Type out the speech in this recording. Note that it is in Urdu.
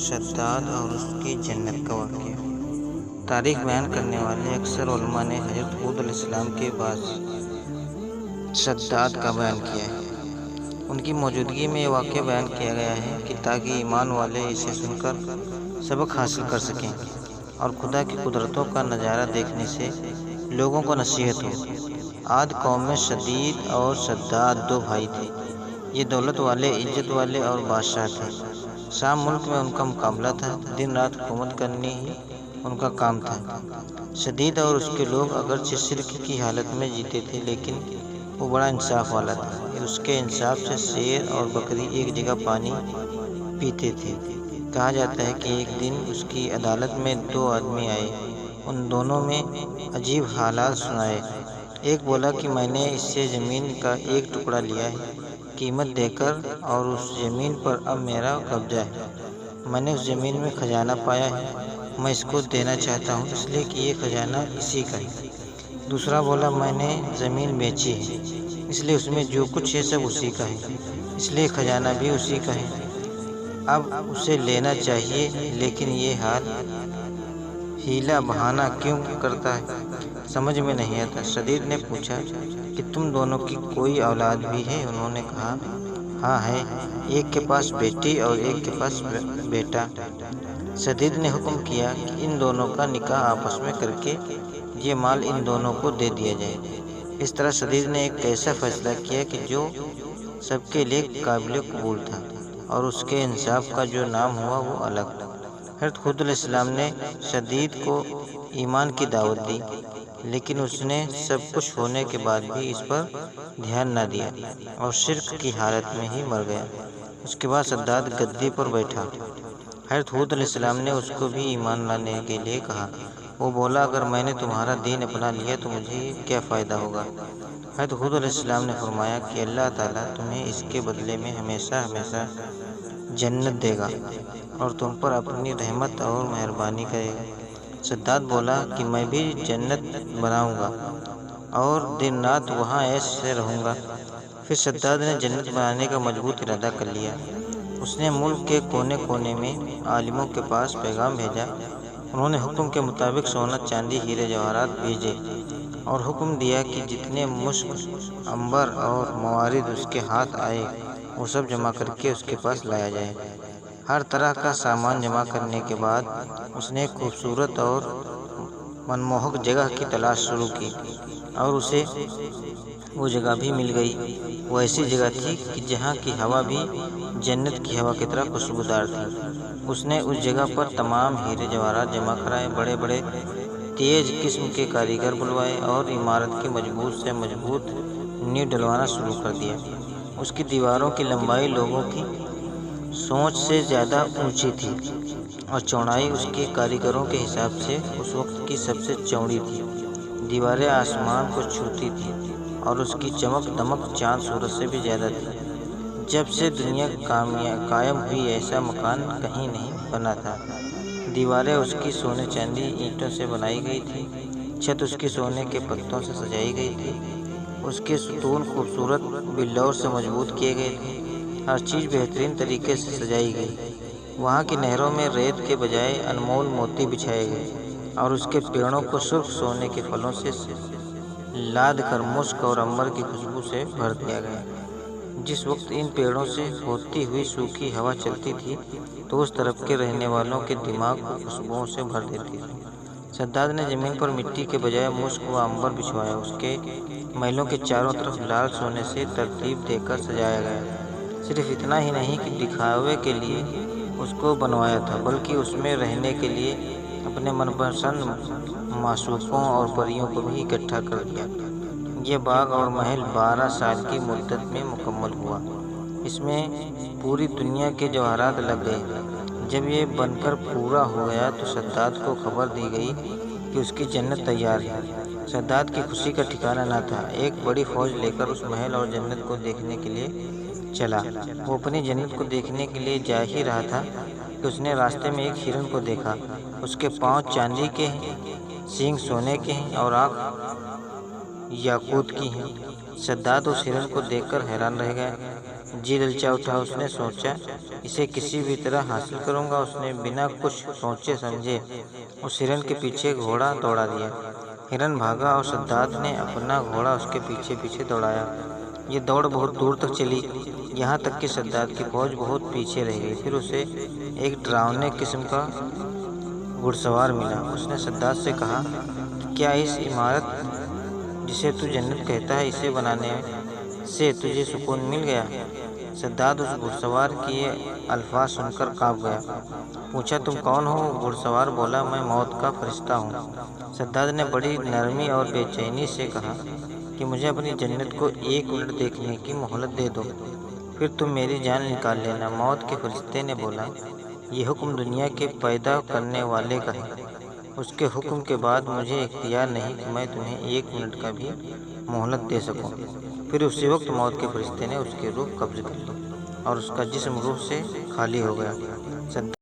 شداد اور اس کی جنت کا واقعہ۔ تاریخ بیان کرنے والے اکثر علماء نے حضرت ہود علیہ السلام کے بعد شداد کا بیان کیا ہے۔ ان کی موجودگی میں یہ واقعہ بیان کیا گیا ہے کہ تاکہ ایمان والے اسے سن کر سبق حاصل کر سکیں اور خدا کی قدرتوں کا نظارہ دیکھنے سے لوگوں کو نصیحت ہو۔ عاد قوم میں شدید اور شداد دو بھائی تھے۔ یہ دولت والے، عزت والے اور بادشاہ تھے۔ شام ملک میں ان کا مقابلہ تھا۔ دن رات حکومت کرنی ہی ان کا کام تھا۔ شدید اور اس کے لوگ اگرچہ شرک کی حالت میں جیتے تھے لیکن وہ بڑا انصاف والا تھا۔ اس کے انصاف سے شیر اور بکری ایک جگہ پانی پیتے تھے۔ کہا جاتا ہے کہ ایک دن اس کی عدالت میں دو آدمی آئے۔ ان دونوں میں عجیب حالات سنائے۔ ایک بولا کہ میں نے اس سے زمین کا ایک ٹکڑا لیا ہے قیمت دے کر اور اس زمین پر اب میرا قبضہ ہے۔ میں نے اس زمین میں خزانہ پایا ہے، میں اس کو دینا چاہتا ہوں اس لیے کہ یہ خزانہ اسی کا ہے۔ دوسرا بولا میں نے زمین بیچی ہے اس لیے اس میں جو کچھ ہے سب اسی کا ہے، اس لیے خزانہ بھی اسی کا ہے۔ اب اسے لینا چاہیے لیکن یہ ہیلا بہانہ کیوں کرتا ہے، سمجھ میں نہیں آتا۔ شدید نے پوچھا کہ تم دونوں کی کوئی اولاد بھی ہے؟ انہوں نے کہا ہاں ہے، ایک کے پاس بیٹی اور ایک کے پاس بیٹا۔ شدید نے حکم کیا کہ ان دونوں کا نکاح آپس میں کر کے یہ مال ان دونوں کو دے دیا جائے۔ اس طرح شدید نے ایک ایسا فیصلہ کیا کہ جو سب کے لیے قابل قبول تھا اور اس کے انصاف کا جو نام ہوا وہ الگ۔ حضرت ہود علیہ السلام نے شدید کو ایمان کی دعوت دی لیکن اس نے سب کچھ ہونے کے بعد بھی اس پر دھیان نہ دیا اور شرک کی حالت میں ہی مر گیا۔ اس کے بعد شداد گدی پر بیٹھا۔ حضرت ہود علیہ السلام نے اس کو بھی ایمان لانے کے لیے کہا۔ وہ بولا اگر میں نے تمہارا دین اپنا لیا تو مجھے کیا فائدہ ہوگا؟ حضرت ہود علیہ السلام نے فرمایا کہ اللہ تعالیٰ تمہیں اس کے بدلے میں ہمیشہ ہمیشہ جنت دے گا اور تم پر اپنی رحمت اور مہربانی کرے گا۔ شداد بولا کہ میں بھی جنت بناؤں گا اور دن رات وہاں عیش سے رہوں گا۔ پھر شداد نے جنت بنانے کا مضبوط ارادہ کر لیا۔ اس نے ملک کے کونے کونے میں عالموں کے پاس پیغام بھیجا۔ انہوں نے حکم کے مطابق سونا چاندی ہیرے جواہرات بھیجے اور حکم دیا کہ جتنے مشک، عنبر اور موارد اس کے ہاتھ آئے وہ سب جمع کر کے اس کے پاس لایا جائے۔ ہر طرح کا سامان جمع کرنے کے بعد اس نے ایک خوبصورت اور منموہک جگہ کی تلاش شروع کی اور اسے وہ جگہ بھی مل گئی۔ وہ ایسی جگہ تھی کہ جہاں کی ہوا بھی جنت کی ہوا کی طرح خوشبودار تھی۔ اس نے اس جگہ پر تمام ہیرے جواہرات جمع کرائے، بڑے بڑے تیز قسم کے کاریگر بلوائے اور عمارت کی مضبوط سے مضبوط نیو ڈلوانا شروع کر دیا۔ اس کی دیواروں کی لمبائی لوگوں کی سوچ سے زیادہ اونچی تھی اور چوڑائی اس کے کاریگروں کے حساب سے اس وقت کی سب سے چوڑی تھی۔ دیواریں آسمان کو چھوتی تھیں اور اس کی چمک دمک چاند سورج سے بھی زیادہ تھی۔ جب سے دنیا قائم ہوئی ایسا مکان کہیں نہیں بنا تھا۔ دیواریں اس کی سونے چاندی اینٹوں سے بنائی گئی تھی، چھت اس کی سونے کے پتوں سے سجائی گئی تھی، اس کے ستون خوبصورت بلور سے مضبوط کیے گئے تھے، ہر چیز بہترین طریقے سے سجائی گئی۔ وہاں کی نہروں میں ریت کے بجائے انمول موتی بچھائے گئے اور اس کے پیڑوں کو سرخ سونے کے پھلوں سے لاد کر مشک اور عنبر کی خوشبو سے بھر دیا گیا۔ جس وقت ان پیڑوں سے ہوتی ہوئی سوکھی ہوا چلتی تھی تو اس طرف کے رہنے والوں کے دماغ کو خوشبوؤں سے بھر دیتی تھی۔ شداد نے زمین پر مٹی کے بجائے مشک و عنبر بچھوایا۔ اس کے محلوں کے چاروں طرف لال سونے سے ترتیب دے کر سجایا گیا۔ صرف اتنا ہی نہیں کہ دکھاوے کے لیے اس کو بنوایا تھا بلکہ اس میں رہنے کے لیے اپنے من پسند معشوقوں اور پریوں کو بھی اکٹھا کر دیا۔ یہ باغ اور محل 12 سال کی مدت میں مکمل ہوا۔ اس میں پوری دنیا کے جواہرات لگ گئے۔ جب یہ بن کر پورا ہو گیا تو شداد کو خبر دی گئی کہ اس کی جنت تیار ہے۔ شداد کی خوشی کا ٹھکانہ نہ تھا۔ ایک بڑی فوج لے کر اس محل اور جنت کو دیکھنے کے لیے چلا۔ وہ اپنی جنت کو دیکھنے کے لیے جا ہی رہا تھا کہ اس نے راستے میں ایک ہرن کو دیکھا۔ اس کے پاؤں چاندی کے ہیں، سینگ سونے کے ہیں اور آنکھ یاقوت کی ہیں۔ شداد اس ہرن کو دیکھ کر حیران رہ گیا۔ جی للچا اٹھا۔ اس نے سوچا اسے کسی بھی طرح حاصل کروں گا۔ اس نے بنا کچھ سوچے سمجھے اس ہرن کے پیچھے گھوڑا دوڑا دیا۔ ہرن بھاگا اور شداد نے اپنا گھوڑا اس کے پیچھے پیچھے دوڑایا۔ یہ دوڑ بہت دور تک چلی، یہاں تک کہ شداد کی فوج بہت پیچھے رہ گئی۔ پھر اسے ایک ڈراؤنے قسم کا گھڑ سوار ملا۔ اس نے شداد سے کہا کہ کیا اس عمارت جسے تو جنت کہتا ہے اسے بنانے سے تجھے سکون مل گیا؟ شداد اس گھڑ سوار کے یہ الفاظ سن کر کانپ گیا۔ پوچھا تم کون ہو؟ گھڑ سوار بولا میں موت کا فرشتہ ہوں۔ شداد نے بڑی نرمی اور بے چینی سے کہا کہ مجھے اپنی جنت کو 1 منٹ دیکھنے کی مہلت دے دو، پھر تم میری جان نکال لینا۔ موت کے فرشتے نے بولا یہ حکم دنیا کے پیدا کرنے والے کا ہے، اس کے حکم کے بعد مجھے اختیار نہیں کہ میں تمہیں 1 منٹ کا بھی مہلت دے سکوں۔ پھر اسی وقت موت کے فرشتے نے اس کی روح قبض کر لی اور اس کا جسم روح سے خالی ہو گیا۔